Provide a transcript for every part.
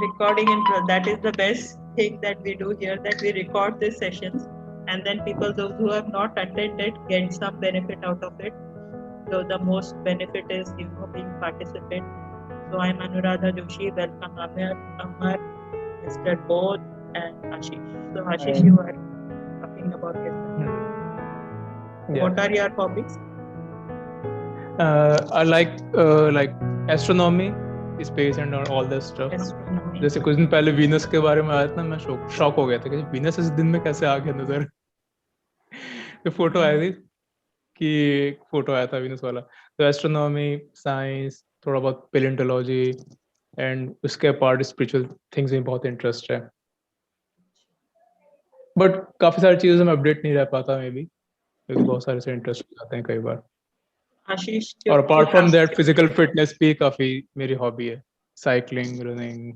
recording and that is the best thing that we do here, that we record these sessions and then people those who have not attended get some benefit out of it. So the most benefit is being participant. So I'm Anuradha Joshi. Welcome Amar, Mr. Bodh and Ashish. So Ashish, you are talking about yourself. Yeah. What are your hobbies? I like astronomy, space and all that stuff. Astronomy. जैसे कुछ दिन पहले Venus के बारे में आया था ना, मैं शॉक हो गया था कि वीनस इस दिन में कैसे आ गया नजर। तो फोटो आई थी कि फोटो आया था वीनस वाला। तो एस्ट्रोनॉमी, साइंस, थोड़ा बहुत पेलियोंटोलॉजी एंड उसके पार्ट स्पिरिचुअल थिंग्स में बहुत इंटरेस्ट है। बट काफी सारी चीजों में अपडेट नहीं रह पाता मे बी, क्योंकि बहुत सारे से इंटरेस्ट हो जाते हैं कई बार। आशीष, और apart from that physical fitness भी काफी मेरी हॉबी है, साइकिलिंग, रनिंग।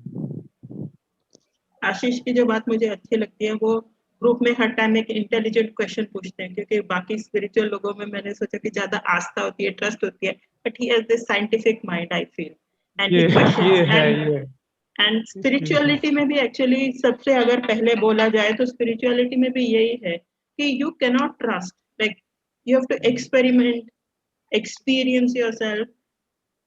आशीष की जो बात मुझे अच्छी लगती है, वो ग्रुप में हर टाइम एक इंटेलिजेंट क्वेश्चन पूछते हैं, क्योंकि बाकी स्पिरिचुअल लोगों में मैंने सोचा कि ज्यादा आस्था होती है, ट्रस्ट होती है, but he has this scientific mind I feel and he questions. And spirituality में भी एक्चुअली सबसे अगर पहले बोला जाए तो स्पिरिचुअलिटी में भी यही है कि you can not trust, like you have to experiment, experience yourself,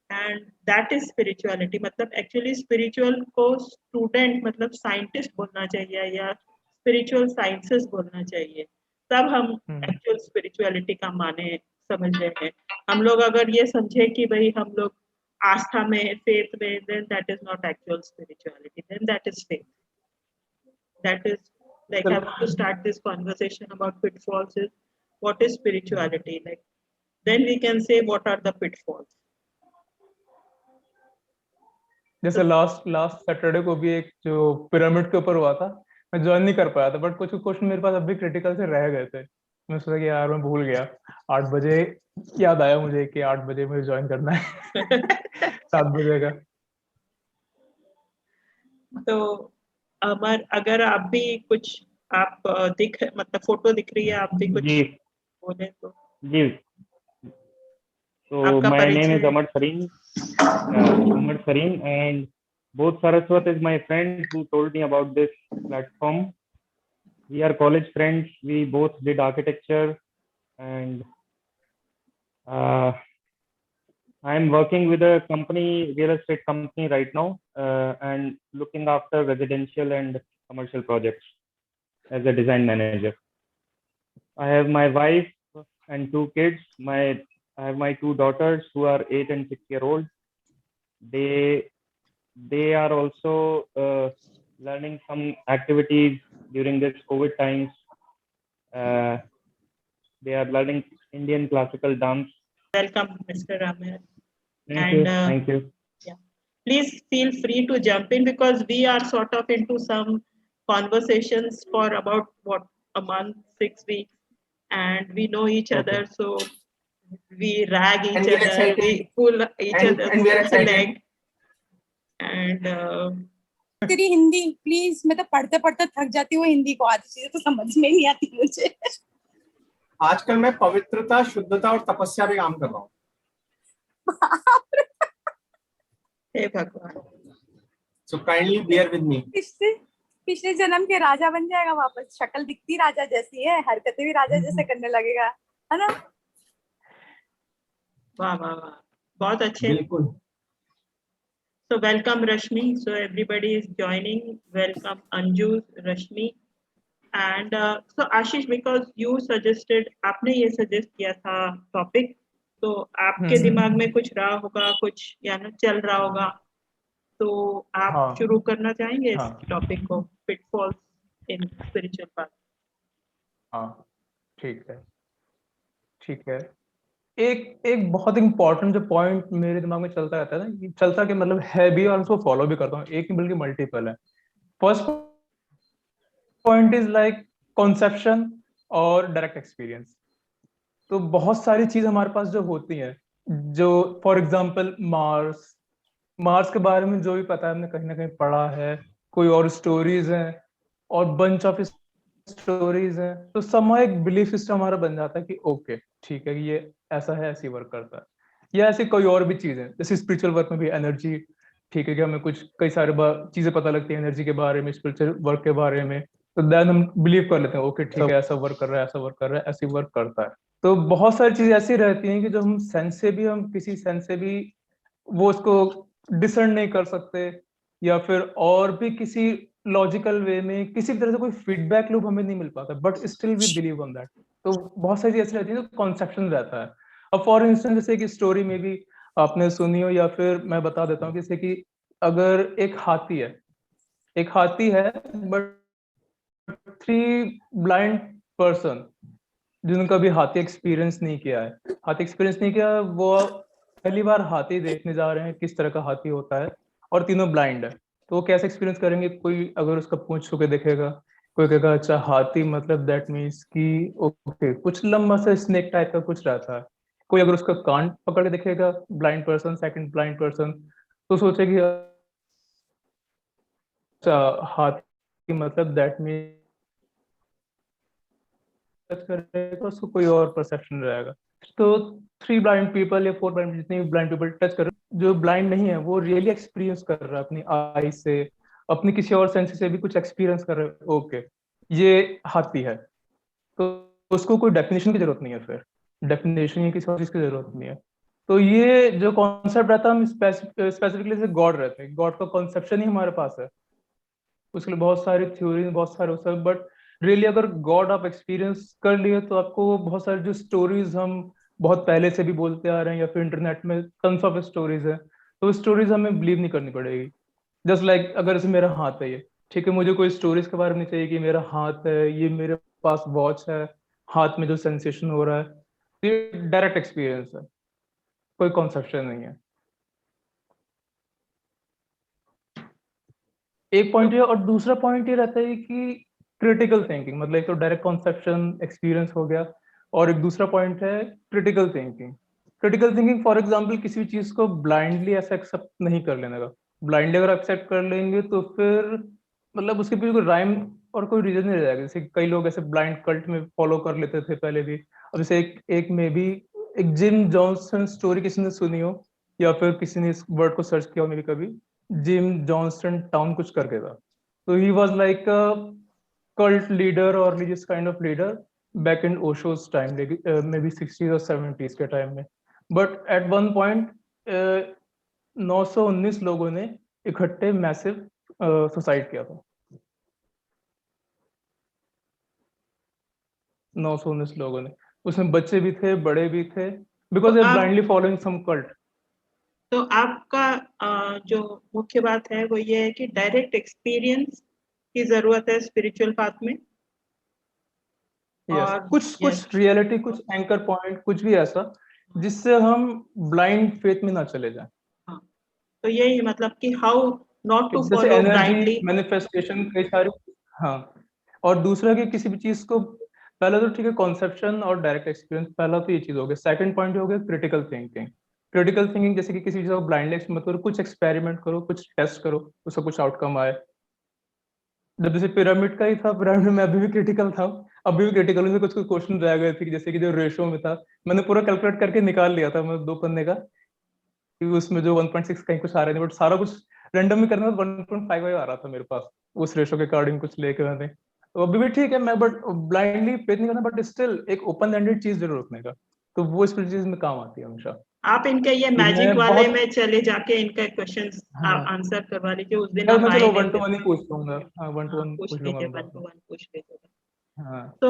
and that is spirituality. मतलब एक्चुअली स्पिरिचुअल को स्टूडेंट मतलब साइंटिस्ट बोलना चाहिए या स्पिरिचुअल साइंसेस बोलना चाहिए, तब हम एक्चुअल स्पिरिचुअलिटी का माने समझ रहे हैं। हम लोग अगर ये समझे कि भाई हम लोग आस्था में, फेथ में, then that is not actual spirituality, then that is faith. That is like I want to start this conversation about pitfalls is what is spirituality, like then we can say what are the pitfalls. जैसे last Saturday को भी एक जो pyramid के ऊपर हुआ था, मैं ज्वाइन नहीं कर पाया था, बट कुछ क्वेश्चन मेरे पास अभी क्रिटिकल से रह गए थे। मैं सोचा कि यार मैं भूल गया, 8 बजे याद आया मुझे कि 8 बजे मुझे ज्वाइन करना है 7 बजे का। तो अमर, अगर आप भी कुछ मतलब फोटो दिख रही है, आप भी कुछ बोले तो। जी, so my name is Amar Sarin. Amar Sarin, and Bodh Saraswat is my friend who told me about this platform. We are college friends. We both did architecture, and I'm working with a company, real estate company right now, and looking after residential and commercial projects as a design manager. I have my wife and 2 kids. I have my 2 daughters who are 8 and 6-year-old. They are also learning some activities during this COVID times. They are learning Indian classical dance. Welcome, Mr. Amir. Thank you. Yeah. Please feel free to jump in, because we are sort of into some conversations for about a month, 6 weeks, and we know each other, so we rag each other, we pull each other's leg, and तेरी Hindi please, मैं तो पढ़ते पढ़ते थक जाती हूँ, हिंदी को आधी चीजें तो समझ में नहीं आती मुझे। आजकल मैं पवित्रता, शुद्धता और तपस्या पे काम कर रहा हूँ। हे भगवान, so kindly bear with me. पिछले जन्म के राजा बन जाएगा वापस, शक्ल दिखती राजा जैसी है, हरकतें भी राजा जैसे करने लगेगा, है ना? वाह वाह वाह, बहुत अच्छे। बिल्कुल। So welcome Rashmi. So everybody is joining. Welcome Anju, Rashmi, and so Ashish, because you suggested, आपने ये suggest किया था topic, तो आपके दिमाग में कुछ रहा होगा, कुछ या ना चल रहा होगा, तो आप शुरू करना चाहेंगे इस टॉपिक को, pitfalls in spiritual path? हाँ, ठीक है। एक बहुत इम्पोर्टेंट जो पॉइंट मेरे दिमाग में चलता रहता है ना, चलता कि मतलब है भी और उसको फॉलो भी करता हूँ, एक नहीं बल्कि मल्टीपल है। First point is like conception और डायरेक्ट एक्सपीरियंस। तो बहुत सारी चीज हमारे पास जो होती है, जो फॉर एग्जांपल मार्स के बारे में जो भी पता है, हमने कहीं ना कहीं पढ़ा है, कोई और स्टोरीज हैं और बंच ऑफ स्टोरीज हैं, तो समय एक बिलीफ सिस्टम हमारा बन जाता है कि ओके ठीक है, ये ऐसा है, ऐसी वर्क करता है। या ऐसी कोई और भी चीज है, जैसे स्पिरिचुअल वर्क में भी एनर्जी ठीक है कि हमें कुछ कई सारे चीजें पता लगती है एनर्जी के बारे में, स्पिरिचुअल वर्क के बारे में, तो देन हम बिलीव कर लेते हैं ओके ठीक है ऐसा वर्क कर रहा है, ऐसा वर्क कर रहा है, ऐसी वर्क करता है। तो बहुत सारी चीजें ऐसी रहती हैं कि जो हम सेंस से भी, हम किसी सेंस से भी वो उसको डिसर्न नहीं कर सकते, या फिर और भी किसी लॉजिकल वे में किसी भी तरह से कोई फीडबैक लूप हमें नहीं मिल पाता, but still we believe on that. तो बहुत सारी चीजें ऐसी रहती है जो कॉन्सेप्शन रहता है। अब फॉर इंस्टेंस जैसे कि स्टोरी में भी आपने सुनी हो, या फिर मैं बता देता हूँ, जैसे कि अगर एक हाथी है बट 3 ब्लाइंड पर्सन जिन्होंने कभी हाथी एक्सपीरियंस नहीं किया है, वो पहली बार हाथी देखने जा रहे हैं किस तरह का हाथी होता है, और तीनों ब्लाइंड है, तो वो कैसे एक्सपीरियंस करेंगे? कोई अगर उसका पूंछ छू के देखेगा, कोई कहेगा अच्छा हाथी मतलब दैट मीन्स कि ओके कुछ लंबा सा स्नेक टाइप का कुछ रहता है, कोई अगर उसका कान पकड़ के देखेगा blind person, second blind person, तो सोचेगी अच्छा हाथी मतलब दैट मीन्स करेगा, उसको कोई और परसेप्शन रहेगा। तो 3 ब्लाइंड पीपल या 4 ब्लाइंड, जितने भी ब्लाइंड पीपल टच कर रहे हैं, जो ब्लाइंड नहीं है वो रियली एक्सपीरियंस कर रहा है अपनी आई से, अपनी किसी और सेंस से भी कुछ एक्सपीरियंस कर रहे हैं, ओके ये हाथी है। तो उसको कोई डेफिनेशन की जरूरत नहीं है, फिर डेफिनेशन या किसी और चीज की जरूरत नहीं है। तो ये जो कॉन्सेप्ट रहता है, हम स्पेसिफिकली जैसे गॉड रहते हैं, गॉड का कॉन्सेप्शन ही हमारे पास है, उसके लिए बहुत सारी थ्योरी, बहुत सारे सब, बट रियली अगर गॉड आप एक्सपीरियंस कर लिए तो आपको बहुत सारी जो स्टोरीज हम बहुत पहले से भी बोलते आ रहे हैं, या फिर इंटरनेट में टन्स ऑफ स्टोरीज है, तो स्टोरीज हमें बिलीव नहीं करनी पड़ेगी। जस्ट लाइक अगर जैसे मेरा हाथ है ये, ठीक है, मुझे कोई स्टोरीज के बारे में नहीं चाहिए कि मेरा हाथ है, ये मेरे पास वॉच है, हाथ में जो सेंसेशन हो रहा है, ये डायरेक्ट एक्सपीरियंस है, कोई कॉन्सेप्शन नहीं है। एक पॉइंट ये, और दूसरा पॉइंट ये रहता है कि क्रिटिकल थिंकिंग, मतलब एक तो डायरेक्ट कॉन्सेप्शन एक्सपीरियंस हो गया, और एक दूसरा पॉइंट है critical thinking. Critical thinking for example किसी भी चीज को ब्लाइंडली ऐसा एक्सेप्ट नहीं कर लेने का। ब्लाइंडली अगर एक्सेप्ट कर लेंगे तो फिर मतलब उसके पीछे कोई राइम और कोई रीजन नहीं रहेगा। जैसे कई लोग ऐसे ब्लाइंड कल्ट में फॉलो कर लेते थे पहले भी। अब जैसे एक में भी एक जिम जॉनसन स्टोरी किसी ने सुनी हो, या फिर किसी ने इस वर्ड को सर्च किया हो, मे बी कभी जिम जॉनसन टाउन कुछ करके था। तो he was like a cult leader or religious kind of leader back in Osho's time, maybe 60s or 70s के टाइम में। बट एट वन पॉइंट 919 लोगों ने इकट्ठे मैसिव सुसाइड किया था। 919 लोगों ने, उसमें बच्चे भी थे, बड़े भी थे, because they blindly following some cult. तो आपका जो मुख्य बात है वो ये है कि डायरेक्ट एक्सपीरियंस की जरूरत है स्पिरिचुअल पाथ में। यस, और कुछ रियलिटी, कुछ एंकर पॉइंट, कुछ भी ऐसा जिससे हम ब्लाइंड फेथ में ना चले जाएं। हाँ, तो यही मतलब कि हाउ नॉट टू जैसे फॉलो एनर्जी ब्लाइंडली। मैनिफेस्टेशन कई सारी, हाँ। और दूसरा कि किसी भी चीज को, पहला तो ठीक है कॉन्सेप्शन और डायरेक्ट एक्सपीरियंस, पहला तो ये चीज हो गया। सेकंड पॉइंट हो गया क्रिटिकल थिंकिंग। क्रिटिकल थिंकिंग जैसे कि किसी चीज को ब्लाइंडली मत करो, कुछ एक्सपेरिमेंट करो, कुछ टेस्ट करो, उसका कुछ आउटकम आए। जब जैसे पिरामिड का ही था, पिरामिड में अभी भी क्रिटिकल था, अभी भी क्रिटिकल में कुछ कुछ क्वेश्चन रह गए थे कि जैसे कि जो रेशो में था, मैंने पूरा कैलकुलेट करके निकाल लिया था, मैं 2 पन्ने का, कि उसमें जो 1.6 कहीं कुछ आ रहे थे, बट सारा कुछ रैंडम में करने में 1.5 आ रहा था मेरे पास, उस रेशो के अकॉर्डिंग कुछ लेके मैंने। तो अभी भी ठीक है, मैं बट ब्लाइंडली फेथ नहीं करना, बट स्टिल एक ओपन एंडेड चीज जरूर रखने का, तो वो स्पिरिचुअल चीज में काम आती है हमेशा। आप इनके ये कि मैजिक मैं वाले बहुत, में चले जाके इनका क्वेश्चंस हाँ, आंसर करवा लीजिए। उस दिन यार आप मैं आए चलो नहीं वन टू थे। वन ही पूछ लूंगा, हाँ, वन टू हाँ, वन पूछ पूछ लूंगा लीजिए, मैं वन बाद टू में। वन पूछ लीजिए। हाँ। So,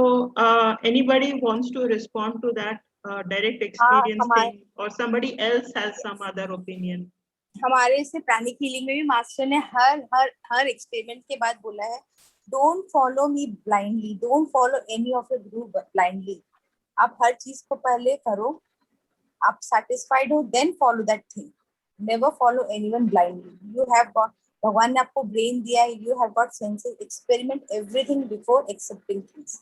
anybody wants to respond to that direct हाँ, experience thing, or somebody else has some other opinion? हमारे से प्राणिक हीलिंग में भी मास्टर ने हर हर हर एक्सपेरिमेंट के बाद बोला है, don't follow me blindly, don't follow any of your group blindly. आप हर चीज को पहले करो, आप सेटिस्फाइड हो, then follow that thing. Never follow anyone blindly. You have got, भगवान ने आपको ब्रेन दिया है, you have got senses, experiment everything before accepting things.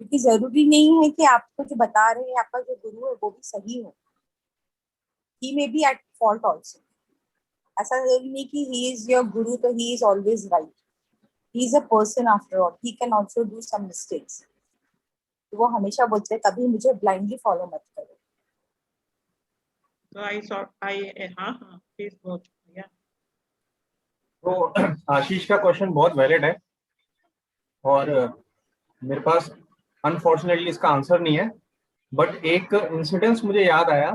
क्योंकि जरूरी नहीं है कि आपको जो बता रहे हैं आपका जो गुरु है वो भी सही हो। he may be at fault also. ऐसा जरूरी नहीं कि he is your guru तो he is always right. He is a person after all. He can also do some mistakes. तो वो हमेशा बोलते हैं कभी मुझे blindly follow मत करो। So I thought हाँ, please go. Yeah. तो आशीष का क्वेश्चन बहुत वैलिड है और मेरे पास अनफॉर्चुनेटली इसका आंसर नहीं है, बट एक इंसिडेंस मुझे याद आया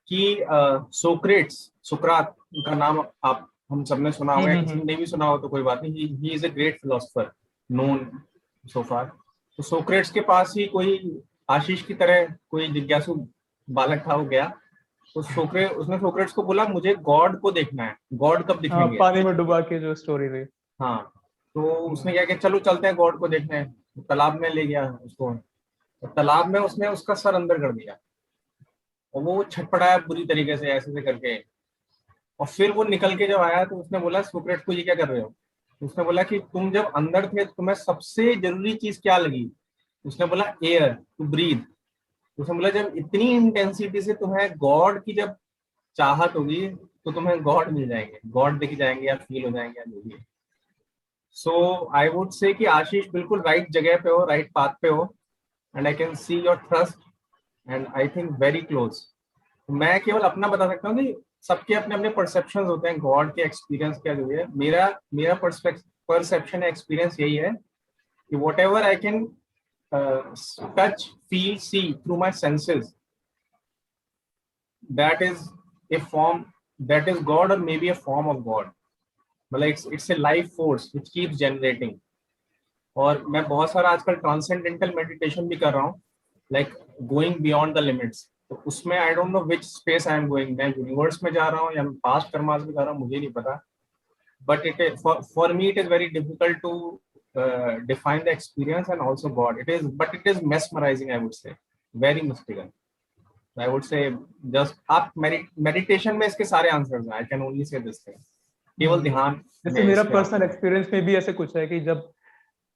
कि सुकरात का नाम आप हम सबने सुना होगा, किसी ने नहीं भी सुना हो तो कोई बात नहीं, he is a great philosopher known so far. तो सोक्रेट्स के पास ही कोई आशीष की तरह कोई जिज्ञासु बालक था, वो गया तो उसने सोक्रेट्स को बोला मुझे गॉड को देखना है, गॉड कब दिखेंगे। पानी में डुबा के जो स्टोरी रही। हाँ, तो उसने क्या किया, चलो चलते हैं गॉड को देखने, तालाब में ले गया उसको, तो तालाब में उसने उसका सर अंदर कर दिया और वो छटपटाया बुरी तरीके से ऐसे करके, और फिर वो निकल के जब आया तो उसने बोला सोक्रेट्स को ये क्या कर रहे हो। उसने बोला कि तुम जब अंदर थे तुम्हें सबसे जरूरी चीज क्या लगी। उसने बोला एयर टू ब्रीथ। उसने बोला जब इतनी इंटेंसिटी से तुम्हें गॉड की जब चाहत होगी तो तुम्हें गॉड मिल जाएंगे, गॉड दिख जाएंगे या फील हो जाएंगे या जो भी। सो आई वुड से कि आशीष बिल्कुल राइट जगह पे हो, राइट पाथ पे हो, and I can see your trust and I think very close. मैं केवल अपना बता सकता हूँ कि सबके अपने अपने परसेप्शन होते हैं गॉड के एक्सपीरियंस क्या जो है। मेरा परसेप्शन एक्सपीरियंस यही है कि what ever I can touch, feel, see through my senses, that is a form, that is God or maybe a form of God. मतलब it's a life force which keeps generating. और मैं बहुत सारा आजकल transcendental meditation भी कर रहा हूँ, like going beyond the limits. तो उसमें I don't know which space I am going, मैं यूनिवर्स में जा रहा हूँ या पास्ट कर्मास में जा रहा हूँ, मुझे नहीं पता, but it for me it is very difficult to define the experience and also God. It is mesmerizing, I would say, very mystical. I would say just आप meditation में इसके सारे आंसर्स हैं. I can only say this thing. केवल ध्यान। जैसे मेरा personal experience में भी ऐसे कुछ है कि जब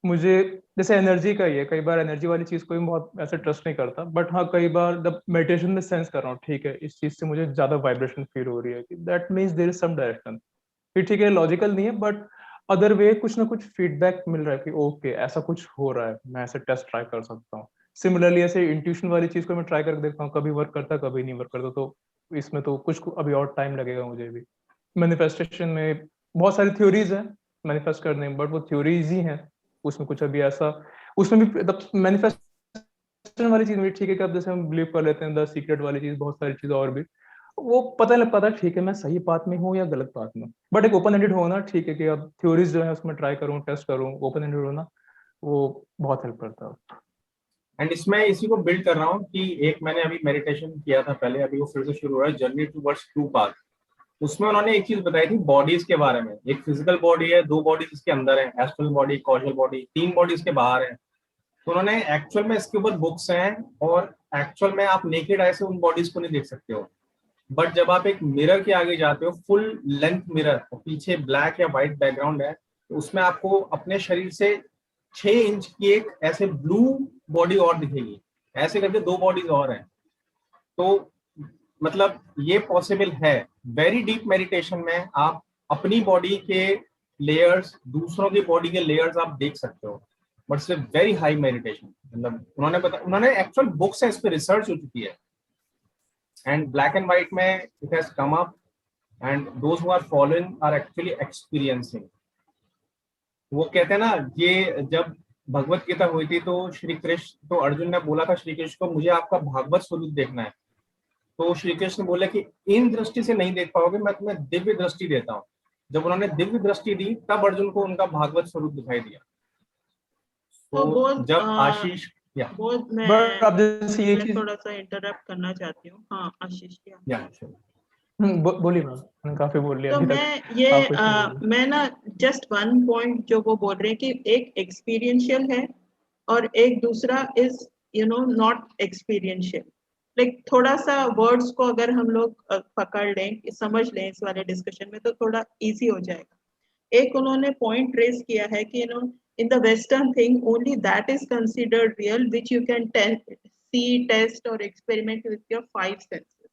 मुझे जैसे एनर्जी का ही है, कई बार एनर्जी वाली चीज को भी बहुत ऐसे ट्रस्ट नहीं करता, बट हाँ कई बार जब मेडिटेशन में सेंस कर रहा हूँ ठीक है इस चीज से मुझे ज्यादा वाइब्रेशन फील हो रही है, कि that means there is some direction. फिर ठीक है लॉजिकल नहीं है बट अदर वे कुछ ना कुछ फीडबैक मिल रहा है कि ओके ऐसा कुछ हो रहा है, मैं ऐसे टेस्ट ट्राई कर सकता हूँ। सिमिलरली ऐसे इंट्यूशन वाली चीज को मैं ट्राई करके देखता हूँ, कभी वर्क करता कभी नहीं वर्क करता, तो इसमें तो कुछ अभी और टाइम लगेगा मुझे भी। मैनिफेस्टेशन में बहुत सारी थ्योरीज हैं मैनिफेस्ट करने में, बट वो थ्योरीज ही हैं, उसमें कुछ अभी ऐसा उसमें भी मैनिफेस्टेशन वाली चीज भी ठीक है कि अब जैसे हम बिलीव कर लेते हैं द सीक्रेट वाली चीज, बहुत सारी चीजें और भी वो पता लग पाता ठीक है मैं सही पाथ में हूँ या गलत पाथ में, बट एक ओपन एंडेड होना ठीक है कि अब थ्योरीज जो है उसमें ट्राई करूँ टेस्ट करूँ, ओपन एंडेड होना वो बहुत हेल्प करता है। एंड इसमें इसी को बिल्ड कर रहा हूँ कि एक मैंने अभी मेडिटेशन किया था पहले, अभी वो फिर से शुरू हो रहा है, जर्नी टुवर्ड्स ट्रू पाथ। उसमें उन्होंने एक चीज बताई थी बॉडीज के बारे में। एक फिजिकल बॉडी है, दो बॉडीज इसके अंदर है, एस्ट्रल बॉडी, कॉजल बॉडी, तीन बॉडीज के बाहर है। तो उन्होंने एक्चुअल में इसके ऊपर बुक्स हैं और एक्चुअल में आप नेकेड आई से उन बॉडीज को नहीं देख सकते हो, बट जब आप एक मिरर के आगे जाते हो, फुल लेंथ मिरर, और पीछे ब्लैक या व्हाइट बैकग्राउंड है, तो उसमें आपको अपने शरीर से 6 इंच की एक ऐसे ब्लू बॉडी और दिखेगी, ऐसे करके दो बॉडीज और हैं। तो मतलब ये पॉसिबल है। वेरी डीप मेडिटेशन में आप अपनी बॉडी के लेयर्स, दूसरों की बॉडी के लेयर्स आप देख सकते हो, but it's very high meditation. मतलब उन्होंने एक्चुअल बुक्स है, इस पर रिसर्च हो चुकी है, and black and white में it has come up and those who are following are actually experiencing। वो कहते हैं ना, ये जब भगवत गीता हुई थी तो श्री कृष्ण, तो अर्जुन ने बोला था श्री कृष्ण को मुझे आपका भागवत स्वरूप देखना है, तो श्री कृष्ण बोले कि इन दृष्टि से नहीं देख पाओगे, मैं तुम्हें दिव्य दृष्टि देता हूँ। जब उन्होंने दिव्य दृष्टि दी तब अर्जुन को उनका भागवत स्वरूप दिखाई दिया। तो जब आशीष मैं थोड़ा सा इंटरप्ट करना चाहती हूँ। हाँ आशीष बोलिए मैम, काफी बोल लिया तो अभी मैं तक। ये मैं ना जस्ट वन पॉइंट जो वो बोल रहे हैं कि एक एक्सपीरियंशियल है और एक दूसरा इज नॉट एक्सपीरियंशियल। लाइक थोड़ा सा वर्ड्स को अगर हम लोग पकड़ लें, समझ लें इस वाले डिस्कशन में, तो थोड़ा इजी हो जाएगा। एक उन्होंने पॉइंट रेज किया है कि in the western thing only that is considered real which you can see, test or experiment with your 5 senses।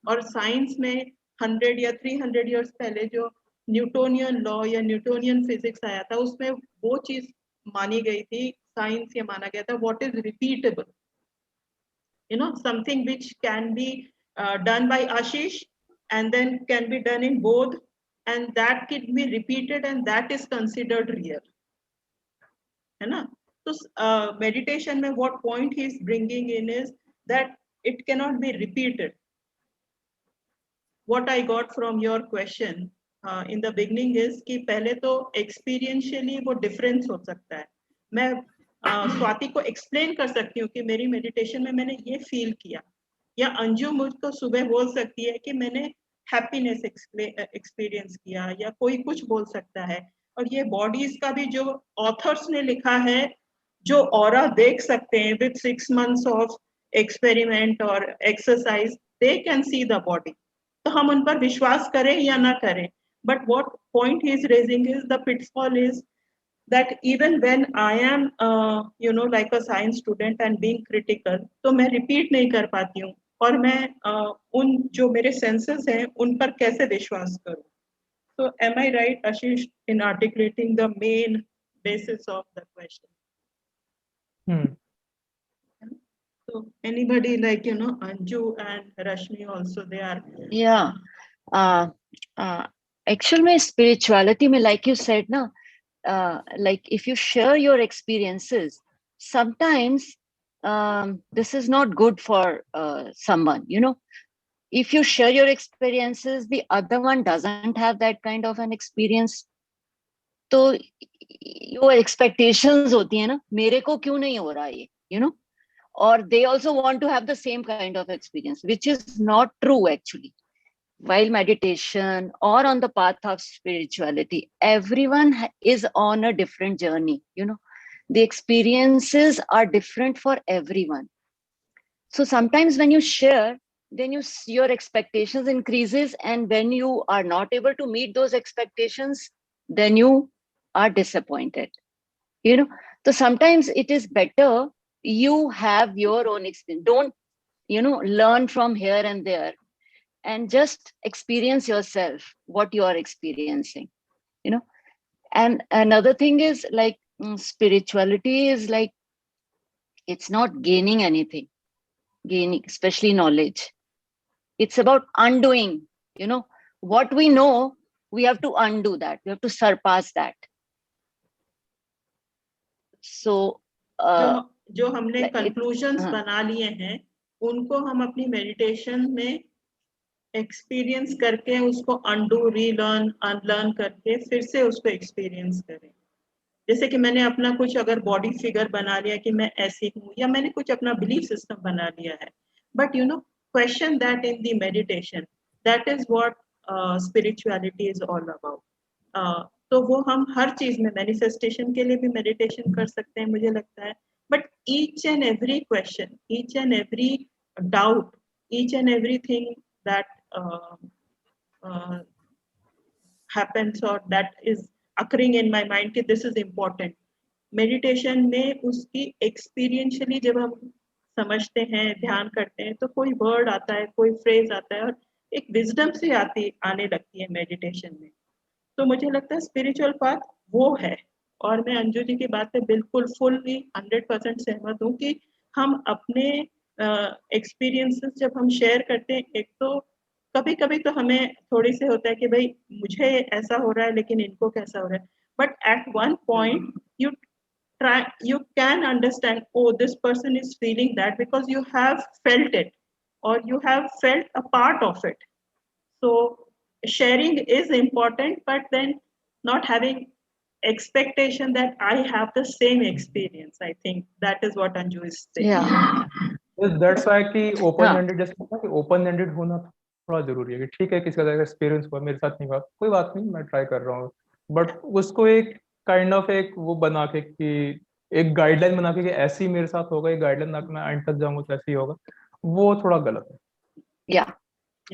और साइंस में 100 या 300 years पहले जो न्यूटोनियन लॉ या न्यूटोनियन फिजिक्स आया था, उसमें वो चीज मानी गई थी, साइंस ये माना गया था what is repeatable, something which can be done by Ashish and then can be done in both and that can be repeated and that is considered real, है ना? So meditation में what point he is bringing in is that it cannot be repeated. What I got from your question in the beginning is कि पहले तो experientially वो difference हो सकता है. मैं स्वाति को explain कर सकती हूँ कि मेरी meditation में मैंने ये feel किया, या अंजू मुझको सुबह बोल सकती है कि मैंने happiness experience किया, या कोई कुछ बोल सकता है. और ये bodies का भी जो authors ने लिखा है, जो aura देख सकते हैं with 6 months of experiment or exercise, they can see the body. तो हम उन पर विश्वास करें या ना करें, but what point he is raising is the pitfall is that even when I am like a science student and being critical, तो मैं repeat नहीं कर पाती हूँ, और मैं उन जो मेरे senses हैं उन पर कैसे विश्वास करूँ. So am I right, Ashish, in articulating the main basis of the question? So anybody like Anju and Rashmi also, they are. Yeah. Actually, my spirituality, mein, like you said, na, like if you share your experiences, sometimes this is not good for someone, If you share your experiences, the other one doesn't have that kind of an experience. तो your expectations होती है ना, मेरे को क्यों नहीं हो रहा ये, or they also want to have the same kind of experience, which is not true actually. While meditation or on the path of spirituality, everyone is on a different journey, the experiences are different for everyone. So sometimes when you share, then your expectations increases, and when you are not able to meet those expectations, then you are disappointed, so sometimes it is better you have your own experience. Don't learn from here and there, and just experience yourself what you are experiencing, and another thing is like spirituality is like, it's not gaining anything, especially knowledge. It's about undoing, what we know, we have to undo that, we have to surpass that. So जो हमने conclusions बना लिए हैं, उनको हम अपनी meditation में experience करके उसको undo, relearn, unlearn करके फिर से उसको experience करें. जैसे कि मैंने अपना कुछ अगर body figure बना लिया कि मैं ऐसी हूँ, या मैंने कुछ अपना belief system बना लिया है, but question that in the meditation. That is what spirituality is all about. तो वो हम हर चीज में manifestation के लिए भी meditation कर सकते हैं, मुझे लगता है. But each and every question, each and every doubt, each and everything that happens or that is occurring in my mind कि this is important. Meditation में उसकी experientially जब हम समझते हैं, ध्यान करते हैं, तो कोई word आता है, कोई phrase आता है, और एक wisdom से आने लगती है meditation में. तो मुझे लगता है spiritual path वो है. और मैं अंजू जी की बात पे बिल्कुल fully 100% सहमत हूँ कि हम अपने experiences जब हम share करते हैं, एक तो कभी-कभी तो हमें थोड़ी से होता है कि भाई मुझे ऐसा हो रहा है लेकिन इनको कैसा हो रहा है. But at one point you can understand, oh, this person is feeling that because you have felt it, or you have felt a part of it. So sharing is important, but then not having expectation that I have the same experience. I think that is what Anju is saying. Yeah. That's why कि open-ended, जैसे कि open-ended होना थोड़ा जरूरी है. कि ठीक है, किसी का एक्सपीरियंस हुआ, मेरे साथ नहीं हुआ, कोई बात नहीं, मैं ट्राई कर रहा हूँ. बट उसको एक काइंड ऑफ एक वो बना के कि एक गाइडलाइन बना के कि ऐसे ही मेरे साथ होगा, एक गाइडलाइन ना कि मैं एंड तक जाऊंगा तो ऐसे ही होगा, वो थोड़ा गलत है. Yeah.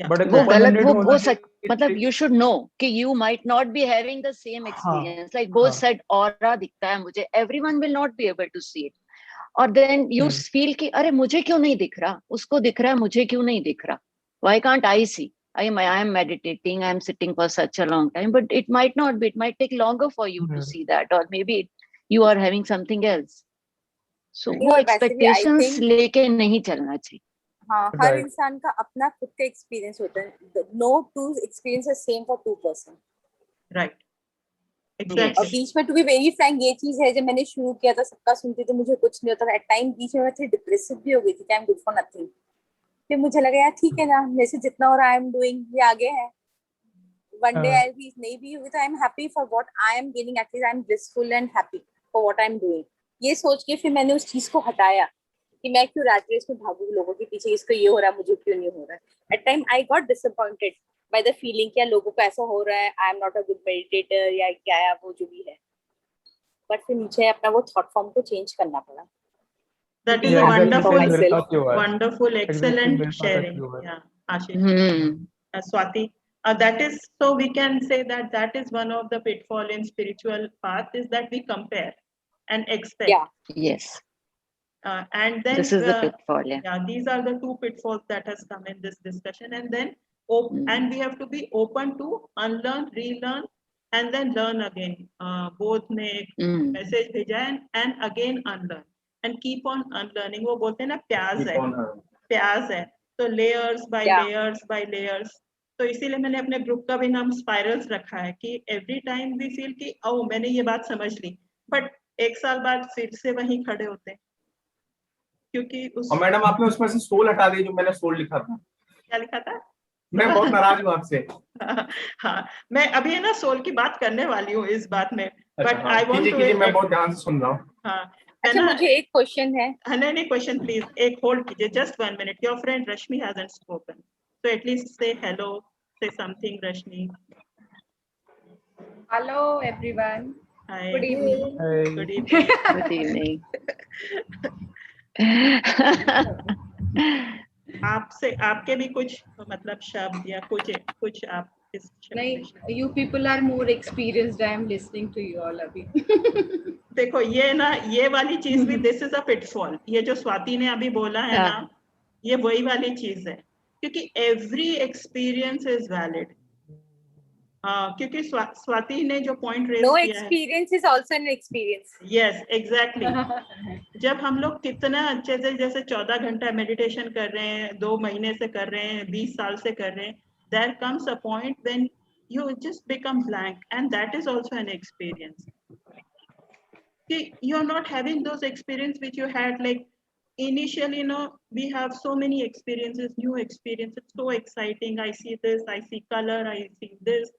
बट एक वो गलत, open-ended वो होना, मतलब you should know कि you might not be having the same experience. Like both said, aura दिखता है मुझे, everyone will not be able to see it. और then you feel कि अरे मुझे क्यों नहीं दिख रहा, उसको दिख रहा है, मुझे क्यों नहीं दिख रहा. Why can't I see? I am meditating, I am sitting for such a long time, but it might not be. It might take longer for you to see that, or maybe you are having something else. So वो expectations लेके नहीं चलना चाहिए. हाँ, हर इंसान का अपना खुद का एक्सपीरियंस होता है. No two experience is same for two person. Right और एग्जैक्टली बीच में टू बी वेरी फ्रैंक ये चीज है, जब मैंने शुरू किया था सबका सुनती थी, मुझे कुछ नहीं होता था। एट टाइम बीच में मैं थी डिप्रेसिव भी हो गई थी, I am good for nothing. फिर मुझे लगा यार ठीक है ना, मेरे से जितना हो रहा है आई एम डूइंग, ये आगे है। वन डे आई भी नहीं भी हुई तो I am happy for what I am gaining, at least I am blissful and happy for what I am doing. ये सोच के फिर मैंने उस चीज को हटाया कि मैं क्यों रैट रेस में भागू लोगों के पीछे, इसको ये हो रहा है मुझे क्यों नहीं हो रहा है। At time I got disappointed by the feeling कि लोगों को ऐसा हो रहा है, I am not a good meditator या क्या है वो जो भी है। बट फिर मुझे अपना वो थॉट फॉर्म को चेंज करना पड़ा। That is Yeah, a exactly same wonderful मेरे साथ भी हुआ है। wonderful Exactly excellent मेरे साथ ऐसे ही sharing हुआ है। yeah Ashish Hmm. Swati that is so we can say that that is one of the pitfall in spiritual path is that we compare and expect Yeah. Yes, and then this is the pitfall. Yeah. yeah these are the two pitfalls that has come in this discussion and then and we have to be open to unlearn relearn and then learn again both ने Mm. message भेजा है and again unlearn and keep on unlearning वो बोलते हैं ना प्याज है प्याज है तो layers by Yeah. layers by layers तो इसीलिए मैंने अपने ग्रुप का भी नाम स्पाइरल्स रखा है कि एवरी टाइम वी फील कि ओ मैंने ये बात समझ ली बट एक साल बाद फिर से वहीं खड़े होते हैं क्योंकि उस और मैडम आपने उसमें से सोल हटा दी जो मैंने सोल लिखा था। क्या लिखा था मैं बहुत नाराज हूँ आपसे। हाँ मैं अभी है ना सोल की बात करने वाली हूँ इस बात में बट आई वांट टू कीजिए मैं बहुत ध्यान से सुन रहा हूँ। हाँ अच्छा मुझे एक क्वेश्चन है। नहीं क्वेश्चन प्लीज एक होल्ड कीजिए just 1 minute your friend Rashmi hasn't spoken so at least से हेलो से समथिंग रश्मि Hello everyone. हाय Good evening. Good evening Good evening. आपसे आपके भी कुछ मतलब शब्द या कुछ आप इस शब्द में नहीं, you people are more experienced. I am listening to you all अभी. देखो ये ना ये वाली चीज भी दिस इज अ पिटफॉल ये जो स्वाति ने अभी बोला है हाँ. ना ये वही वाली चीज है क्योंकि एवरी एक्सपीरियंस इज वैलिड क्योंकि स्वाति ने जो पॉइंट रेज नो किया है experience is also an experience. Yes exactly जब हम लोग कितना अच्छे से जैसे 14 घंटा मेडिटेशन कर रहे हैं 2 महीने से कर रहे हैं 20 साल से कर रहे हैं there comes a point when you just become blank and that is also an experience see you're not having those experience which you had like initially we have so many experiences new experiences so exciting I see this I see color I see this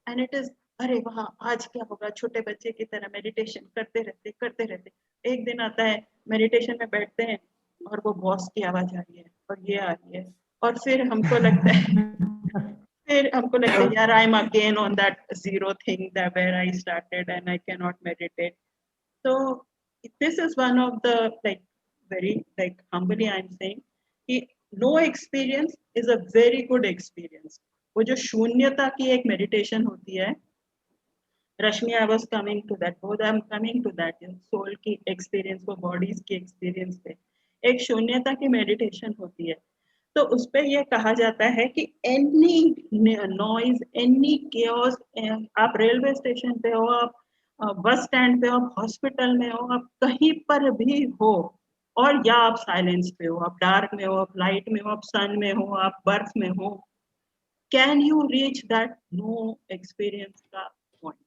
and it is अरे वाह आज क्या होगा छोटे बच्चे की तरह meditation करते रहते एक दिन आता है मेडिटेशन में बैठते हैं और वो बॉस की आवाज आ रही है और ये आ रही है और फिर हमको लगता है यार I am again on that zero thing that where I started and I can not meditate so this is one of the like very like humbly I'm saying कि no experience is a very good experience वो जो शून्यता की एक meditation होती है रश्मि I was coming to that both I'm coming to that soul की experience को बॉडीज की एक्सपीरियंस पे एक शून्यता की मेडिटेशन होती है तो उस पे ये कहा जाता है कि एनी नॉइज एनी केओस आप रेलवे स्टेशन पे हो आप बस स्टैंड पे हो आप हॉस्पिटल में हो आप कहीं पर भी हो और या आप साइलेंस पे हो आप डार्क में हो आप लाइट में हो आप सन में हो आप बर्फ में हो can you reach that no experience का पॉइंट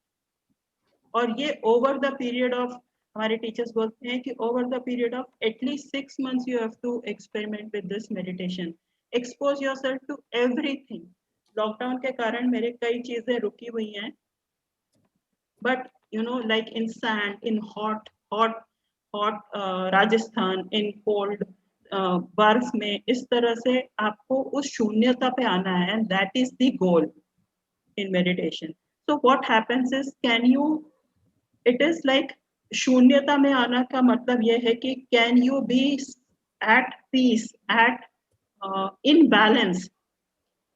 और ये ओवर द पीरियड ऑफ हमारे टीचर्स बोलते हैं कि over the period of at least 6 months you have to experiment with this meditation expose yourself to everything lockdown के कारण मेरे कई चीजें रुकी हुई हैं but like in sand in hot Rajasthan in cold बर्फ में इस तरह से आपको उस शून्यता पे आना है and that is the goal in meditation so what happens is it is like शून्यता में आना का मतलब यह है कि can you be at peace at in balance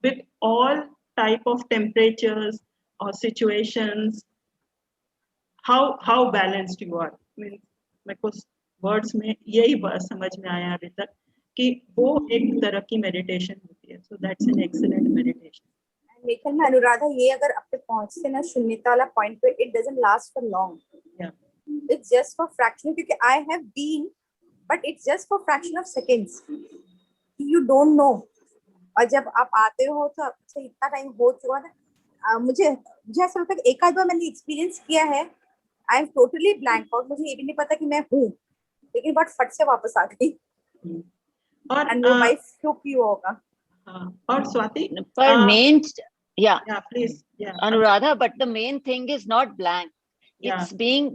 with all type of temperatures or situations how balanced you are means मेरे को वर्ड्स में यही बात समझ में आया अभी तक कि वो एक तरह की मेडिटेशन होती है so that's an excellent meditation लेकिन मैं अनुराधा ये अगर अब तक पहुंचते ना शून्यता वाला पॉइंट पे it doesn't last for long it's just for fraction क्योंकि I have been but it's just for fraction of seconds you don't know और जब आप आते हो तो अच्छा इतना टाइम हो चुका है मुझे ऐसा लगता है कि एक आध बार मैंने एक्सपीरियंस किया है, आई एम टोटली ब्लैंक और मुझे ये भी नहीं पता कि मैं हूँ, लेकिन बट फट से वापस आ गई। और एंड वो माय फ्लू क्यों होगा? और स्वाति, पर main, yeah, please, Anuradha, but the main thing is not blank. Yeah. It's being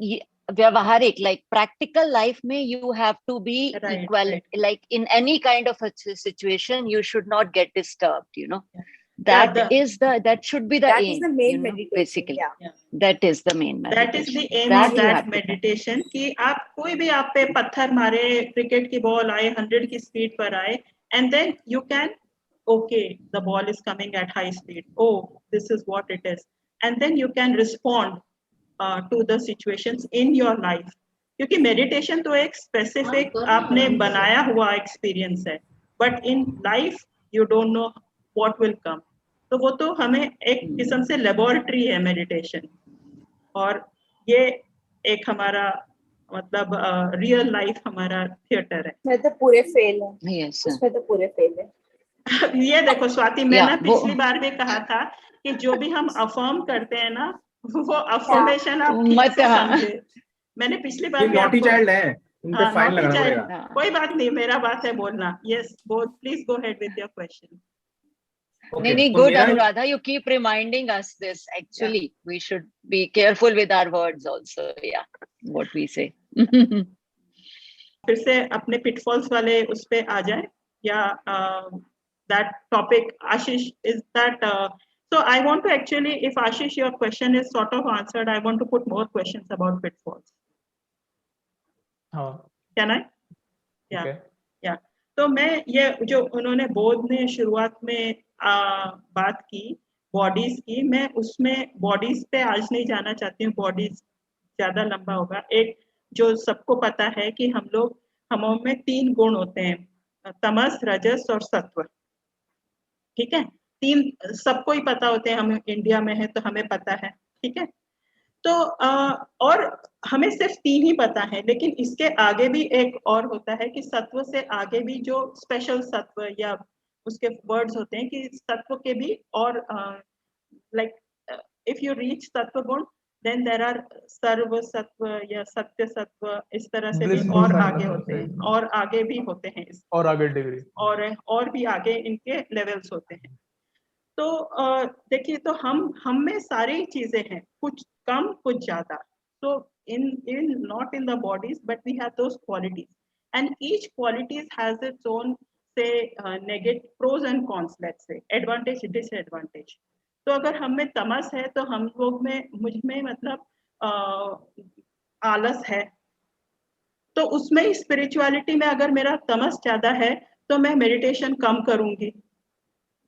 vyavaharik, like practical life mein you have to be Right, equal, right. like in any kind of a situation you should not get disturbed, you know. Yeah. That Yeah, is that should be the That aim, is the main you know, meditation, basically. yeah. That is the main That is meditation. the aim That of you that have to practice. meditation कि आप कोई भी आप पे पत्थर मारे, cricket की ball आए 100 की स्पीड पर आए, and then you can, okay, the ball is coming at high speed, oh, this is what it is, and then you can respond to the situations in your life. क्योंकि meditation तो एक specific आपने बनाया हुआ experience है, but in life you don't know what will come. तो वो तो हमें एक किस्म से लेबोरेटरी है मेडिटेशन, और ये एक हमारा मतलब रियल लाइफ हमारा थिएटर है. मैं तो पूरे फेल है, Yes, sir. उसमें तो पूरे फेल है. ये देखो स्वाति, मैं Yeah, ना पिछली बार भी कहा था कि जो भी हम अफर्म करते हैं ना, वो अफर्मेशन आप ठीक मत, से हाँ. समझे. मैंने पिछली बार ये भी नॉटी आपको, चाइल्ड है, इन पे फाइन naughty लगाना child. पड़ेगा. कोई बात नहीं, मेरा बात है बोलना. Yes, please go ahead with your question. Nini, तो good, मेरा Anuradha. You keep reminding us this. Actually, we should be careful with our words also. Yeah, what we say. फिर से अपने पिटफॉल्स वाले उस पे आ जाए, या that topic, Ashish, is that so I want to actually, if Ashish your question is sort of answered, I want to put more questions about pitfalls. हाँ. Can I? Yeah. Okay. Yeah. तो मैं ये जो उन्होंने बोध ने शुरुआत में बात की बॉडीज की, मैं उसमें बॉडीज पे आज नहीं जाना चाहती हूँ, बॉडीज ज्यादा लंबा होगा. एक जो सबको पता है कि हम में 3 गुण होते हैं, तमस, रजस और सत्व. ठीक है, 3 सबको ही पता होते हैं, हम इंडिया में है तो हमें पता है. ठीक है, तो और हमें सिर्फ 3 ही पता है, लेकिन इसके आगे भी एक और होता है कि सत्व से आगे भी जो स्पेशल सत्व या उसके वर्ड्स होते हैं कि सत्व के भी और लाइक इफ यू रीच सत्व गुण, देन देयर आर सर्व सत्व या सत्य सत्व, इस तरह से भी Blissful और सत्व, आगे होते हैं, और आगे भी होते हैं, और आगे डिग्री, और भी आगे इनके लेवल्स होते हैं. तो देखिए, तो हम में सारी चीजें हैं, कुछ कम कुछ ज्यादा. So in not in the bodies, but we have those qualities, and each qualities has its own, say, negative pros and cons, let's say, advantage, disadvantage. तो अगर हम में तमस है तो हम लोग में, मुझ में मतलब आलस है, तो उसमें स्पिरिचुअलिटी में अगर मेरा तमस ज्यादा है तो मैं मेडिटेशन कम करूंगी.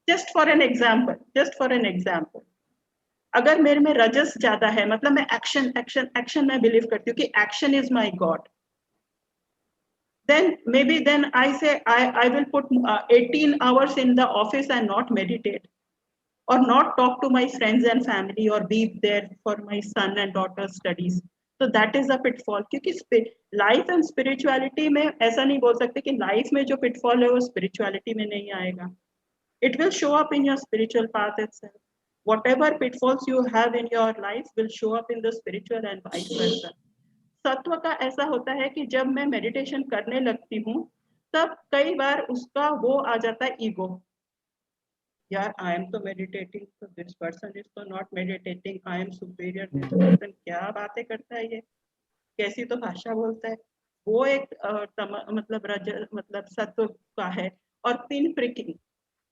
Just for an example, अगर मेरे में रजस ज्यादा है, मतलब मैं एक्शन में बिलीव करती हूँ कि action is my God, then I say I will put 18 hours in the office and not meditate, or not talk to my friends and family, or be there for my son and daughter's studies. So that is a pitfall. क्योंकि life and spirituality में ऐसा नहीं बोल सकते कि life में जो pitfall है वो स्पिरिचुअलिटी में नहीं आएगा. It will show up in your spiritual path itself. Whatever pitfalls you have in your life will show up in the spiritual and vice versa. सत्व का ऐसा होता है कि जब मैं मेडिटेशन करने लगती हूँ तब कई बार उसका वो आ जाता है ईगो. यार, आई एम तो मेडिटेटिंग, तो दिस पर्सन इज तो not meditating, I am superior, this person क्या बातें करता है, ये कैसी तो भाषा बोलता है. वो एक मतलब सत्व का है. और पिन प्रिकिंग,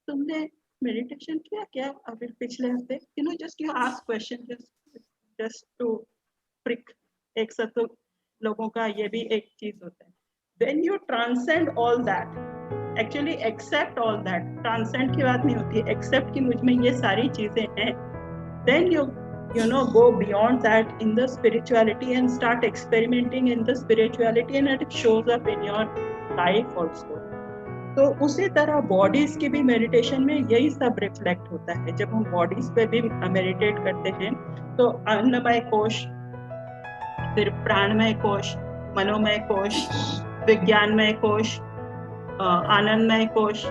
तुमने मेडिटेशन किया क्या अभी पिछले हफ्ते, just you ask question just to prick. एक सत्व लोगों का ये भी एक चीज होता है. When you transcend all that, actually accept all that, transcend की बात नहीं होती है, एक्सेप्ट कि मुझ में ये सारी चीजें हैं, then you go beyond that in the spirituality and start experimenting in the spirituality, and it shows up in your life also. तो उसी तरह बॉडीज की भी मेडिटेशन में यही सब रिफ्लेक्ट होता है. जब हम बॉडीज पे भी मेडिटेट करते हैं तो अन्नमय कोश, फिर प्राणमय कोश, मनोमय कोश, विज्ञानमय कोश, आनंदमय कोश,